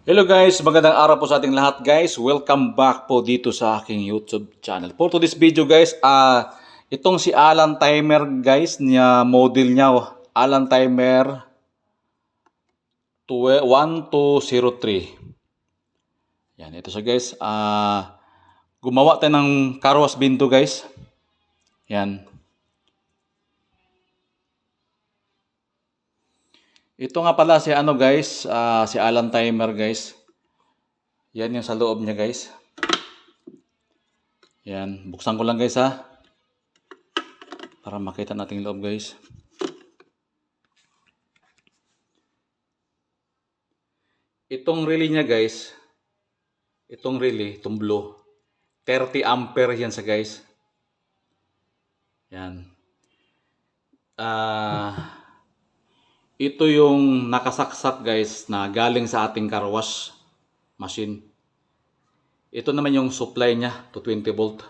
Hello guys, magandang araw po sa ating lahat guys. Welcome back po dito sa aking YouTube channel. For today's video guys, itong si Alan Timer guys, niya model niya, Alan Timer 1203. Yan, ito siya guys. Gumawa tayo ng car wash binto guys. Yan. Ito nga pala si ano guys, si Alan Timer guys. Yan yung sa loob niya guys. Yan, buksan ko lang guys ha. Para makita natin yung loob guys. Itong relay niya guys, itong relay, itong blue, 30 ampere yan sa guys. Yan. Ito yung nakasaksak guys na galing sa ating car wash machine. Ito naman yung supply niya to 20 volt.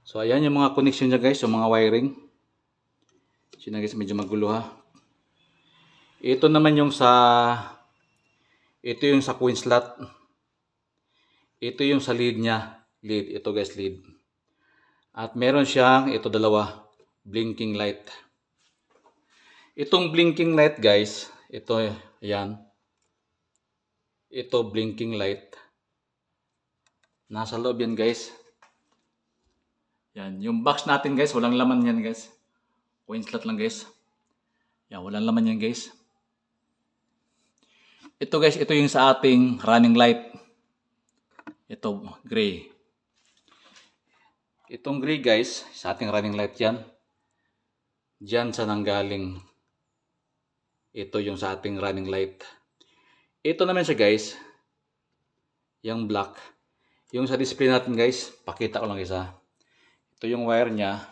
So ayan yung mga connection niya guys, yung mga wiring. Sina guys, medyo magulo ha. Ito naman yung ito yung sa coin slot. Ito yung sa lead niya. Lead, ito guys, lead. At meron siyang ito dalawa, blinking light. Itong blinking light guys, ito yan. Ito blinking light. Nasa loob yan guys. Yan, yung box natin guys, walang laman yan guys. Coin slot lang guys. Yan, walang laman yan guys. Ito guys, ito yung sa ating running light. Ito, gray. Itong gray guys, sa ating running light yan. Diyan sa nanggaling. Ito yung sa ating running light. Ito naman siya guys, yung black. Yung sa display natin guys, pakita ko lang guys ha. Ito yung wire niya.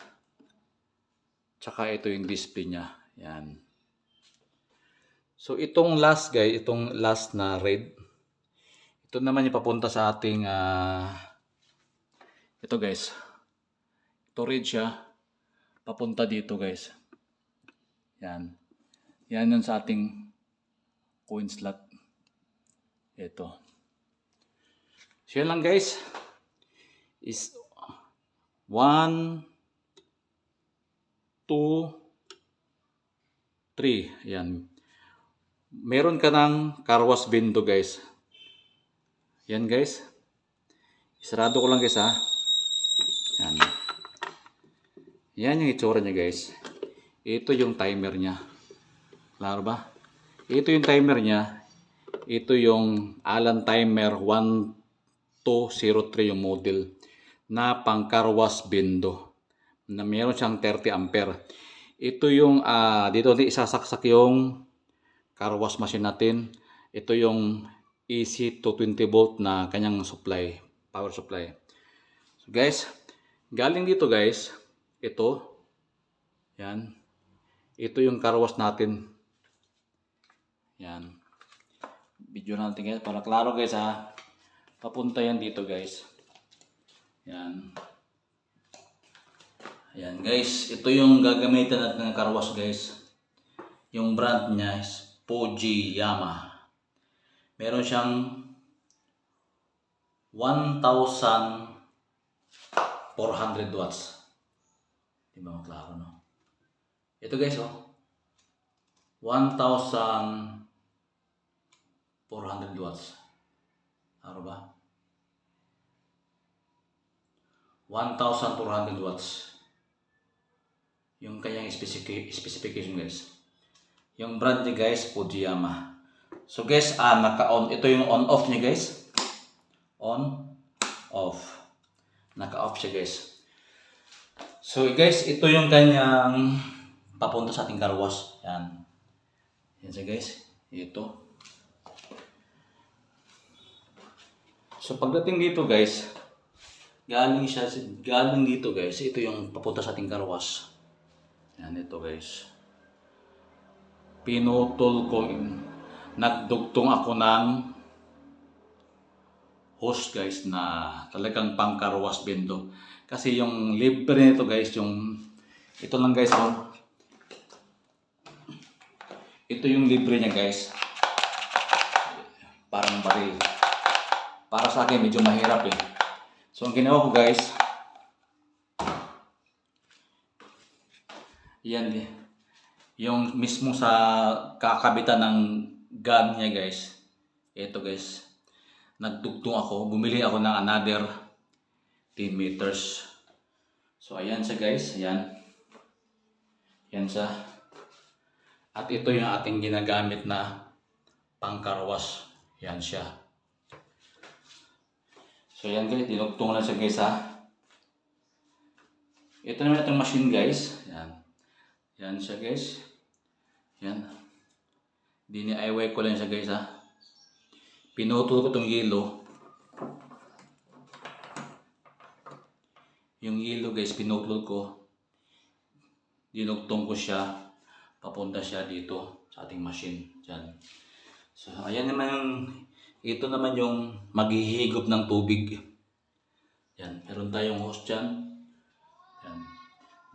Tsaka ito yung display niya. Yan. So itong last guys, itong last na red. Ito naman yung papunta sa ating ito guys. Ito red siya. Papunta dito guys. Yan. Yan yun sa ating coin slot. Ito. So yan lang guys. Is 1, 2, 3. Yan. Meron ka ng car wash binto guys. Yan guys. Isarado ko lang guys ha. Yan. Yan yung itsura niya guys. Ito yung timer niya. Klaro ba? Ito yung timer niya. Ito yung Alan Timer 1203 yung model na pang car wash binto na meron siyang 30 ampere. Ito yung dito natin isasaksak yung car wash machine natin. Ito yung AC 220 volt na kanyang supply, power supply. So guys, galing dito guys, ito. Yan. Ito yung car wash natin. Yan. Video natin guys para klaro guys ha. Papunta yan dito guys. Yan. Ayan guys. Ito yung gagamitan natin ng car wash guys. Yung brand niya is Fujiyama. Meron siyang 1,400 watts. Di ba maklaro no? Ito guys oh. 1,400 watts. Ano ba? 1,400 watts. Yung kanyang specification guys. Yung brand niya guys, Fujiyama. So guys, naka-on. Ito yung on-off niya guys. On-off. Naka-off siya guys. So guys, ito yung kanyang papunta sa ating car wash. Yan. Yan siya guys. Ito. So pagdating dito guys, galing dito guys, ito yung papunta sa ating car wash. Yan ito guys. Pinutol ko, nagdugtong ako ng hose guys na talagang pang car wash binto. Kasi yung libre nito guys, yung ito lang guys oh. Ito yung libre niya guys. parang baril. Para sa akin medyo mahirap eh. So ang ginawa ko guys, yan eh. Yung mismo sa kakabitan ng gun niya guys. Ito guys. Nagdugtong ako. Bumili ako ng another 10 meters. So ayan siya guys. Ayan. Yan siya. At ito yung ating ginagamit na pangkarwas. Yan siya. So yan guys. Dinugtong lang siya guys ha. Ito naman itong machine guys. Yan. Yan siya guys. Yan. DIY ko lang siya guys ha. Pinutol ko itong yelo. Yung yelo guys, pinutol ko. Dinugtong ko siya. Papunta siya dito sa ating machine. Diyan. So ayan naman yung, ito naman yung maghihigop ng tubig. Yan. Meron tayong hose dyan. Yan.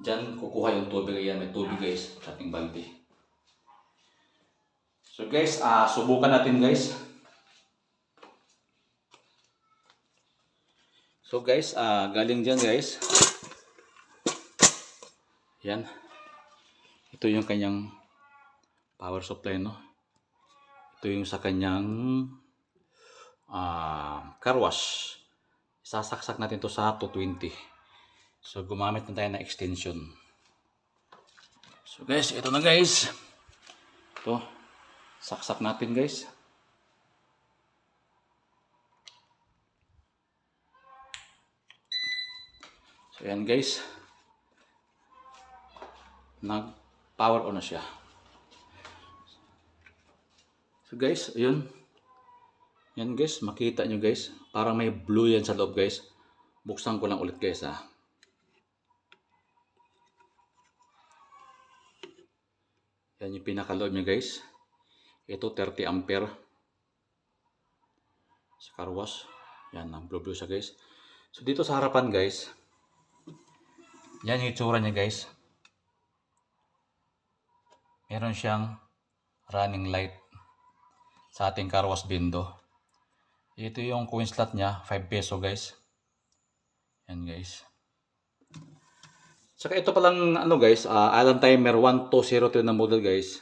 Diyan kukuha yung tubig. Ayan, may tubig guys sa ating balde. So guys, subukan natin guys. So guys, galing dyan guys. Yan. Ito yung kanyang power supply no. Ito yung sa kanyang car wash. Sasaksak natin to sa 220. So gumamit na tayo ng extension. So guys, ito na guys. Ito. Saksak natin guys. So yan guys. Nag-power on na siya. So guys, ayun. Yan guys, makita nyo guys. Parang may blue yan sa loob guys. Buksan ko lang ulit guys ha. Yan yung pinakaloob nyo guys. Ito 30 ampere sa car wash. Yan, ang blue siya guys. So dito sa harapan guys, yan yung itsura niya guys. Meron siyang running light sa ating car wash window. Ito yung coin slot niya, 5 peso guys. Yan guys. Saka ito palang ano guys, Allen Timer 1203 na model guys.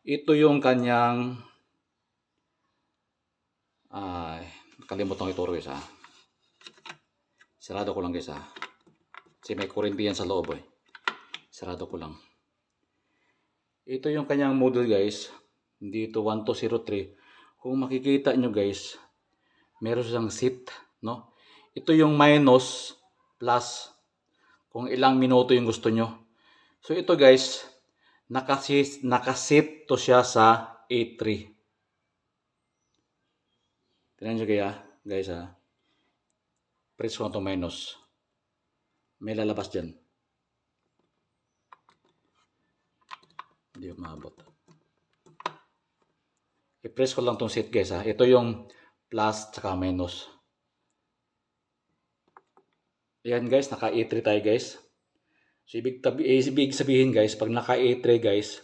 Ito yung kanyang kalimutan ko ituro guys ha. Sarado ko lang guys ha. Kasi may kurente yan sa loob eh. Sarado ko lang. Ito yung kanyang model guys. Dito 1203. Kung makikita nyo guys, meron siyang seat no. Ito yung minus, plus, kung ilang minuto yung gusto nyo. So ito guys, nakasit to siya sa A3. Tignan nyo kaya guys ha. Press ko to minus. May lalabas dyan. Hindi ko maabot. I-press ko lang tong seat guys ha. Ito yung plus tsaka minus. Ayan guys, naka A3 tayo guys. So ibig sabihin guys, pag naka A3 guys,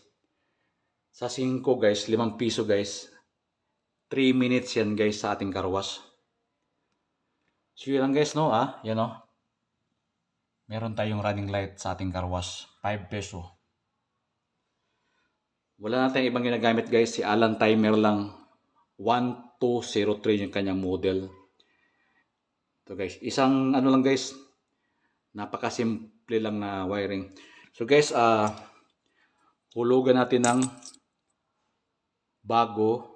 sa 5 guys, 5 piso guys, 3 minutes yan guys sa ating car wash. So yun lang guys no yan o. Meron tayong running light sa ating car wash, 5 peso. Wala na tayong ibang ginagamit guys, si Allen Timer lang, 1203 yung kanyang model. Ito guys, isang ano lang guys, napakasimple lang na wiring. So guys, hulugan natin ng bago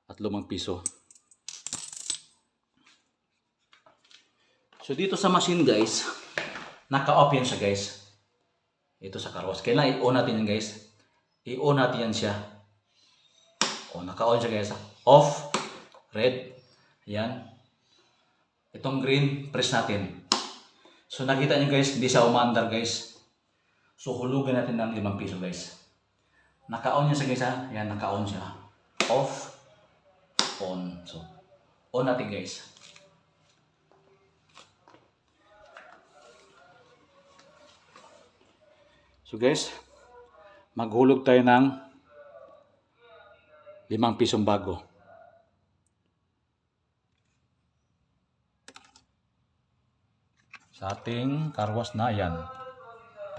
at 5 piso. So dito sa machine guys, naka-off yan siya guys. Ito sa car wash. Kailangan i-on natin yan guys. I-on natin yan siya. O, naka-on siya guys. Off, red, ayan. Itong green, press natin. So nakita nyo guys, hindi siya umandar guys. So hulugan natin ng 5 piso guys. Naka-on niya siya guys ha. Ayan, naka-on siya. Off, on. So, on natin guys. So guys, maghulog tayo ng ₱5 bago. Sa ating car wash na yan.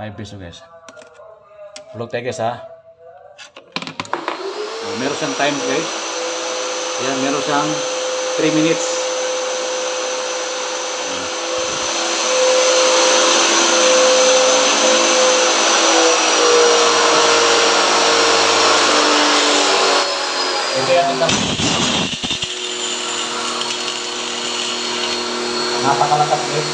₱5 guys. Hulog tayo guys ha. Meron siyang time guys. Yan, meron siyang 3 minutes. Ito yan ito. Napakalakas guys.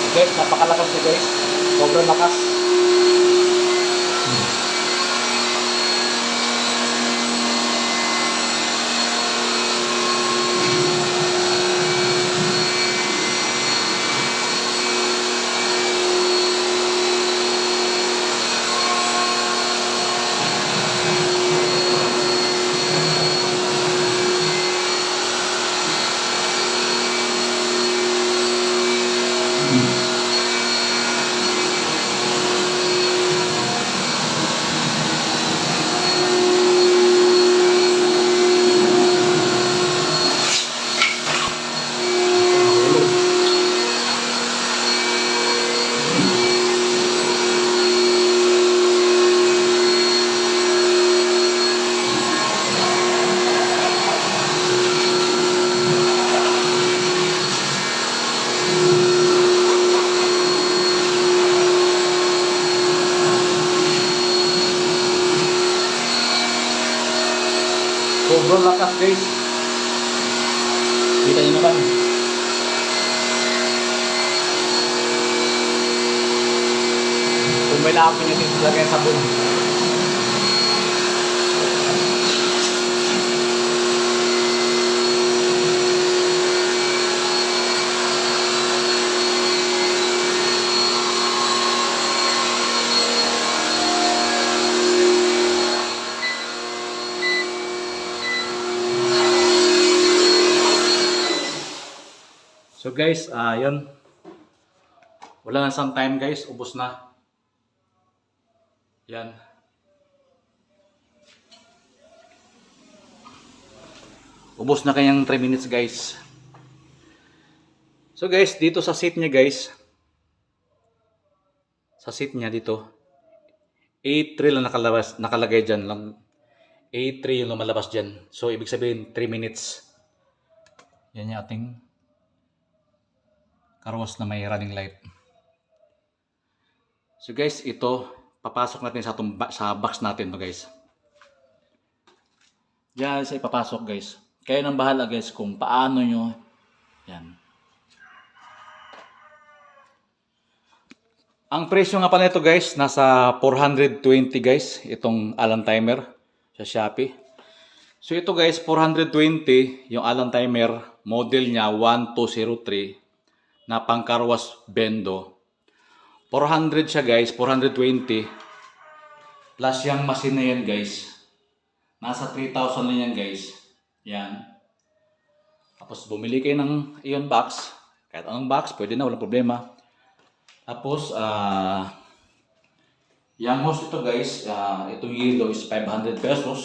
Guys, napakalakas niya guys. Sobrang lakas. Sobrang lakas guys. Kita nyo naman. Kung may laapin nyo dito lagay sa sabon. So guys, yun. Wala na isang time guys, ubos na. Yan. Ubos na kanyang 3 minutes guys. So guys, dito sa seat niya guys. Sa seat niya dito. A3 lang nakalagay dyan lang. A3 yung lumalabas dyan. So ibig sabihin 3 minutes. Yan yung ating car wash na may running light. So guys, ito papasok natin sa box natin to guys. Diyan sa ipapasok guys. Kayo nang bahala guys kung paano nyo. Yan. Ang presyo nga pa nito guys, nasa 420 guys, itong Allen timer sa Shopee. So ito guys, 420 yung Allen timer, model niya 1203. Na pang car wash bendo. 400 siya guys, 420. Plus yung machine na yan guys. Nasa 3,000 na yan guys. Yan. Tapos bumili kayo ng iyon box. Kahit anong box, pwede na, walang problema. Tapos, yung hose ito guys, itong yellow is 500 pesos.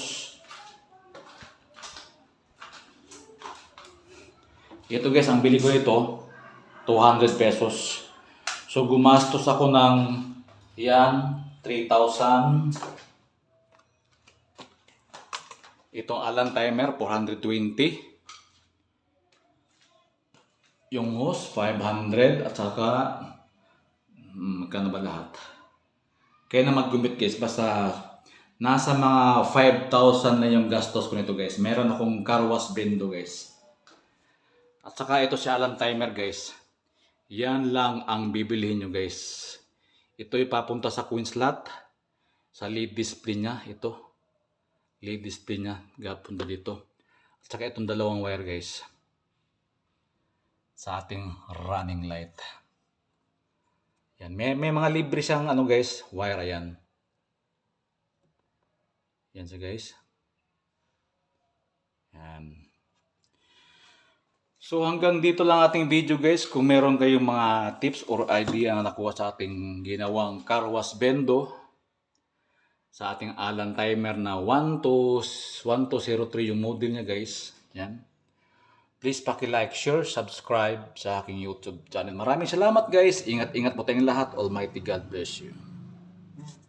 Ito guys, ang bili ko ito, 200 pesos. So gumastos ako ng yan 3,000. Itong Allen timer 420. Yung hose, 500 at saka magkano ba lahat? Kaya na maggumit guys, basta nasa mga 5,000 na yung gastos ko nito guys. Meron akong car wash bendo guys. At saka ito si Alan timer guys. Yan lang ang bibilihin nyo guys. Ito ipapunta sa coin slot. Sa lead display niya. Ito. Lead display niya. Punta dito. At saka itong dalawang wire guys. Sa ating running light. Yan. May mga libre siyang ano guys. Wire ayan. Yan siya guys. Yan. So hanggang dito lang ating video guys. Kung meron kayong mga tips or idea na nakuha sa ating ginawang car wash bendo sa ating Alan timer na 1203 yung model niya guys. Yan. Please paki-like, share, subscribe sa aking YouTube channel. Maraming salamat guys. Ingat-ingat po tayong lahat. Almighty God bless you.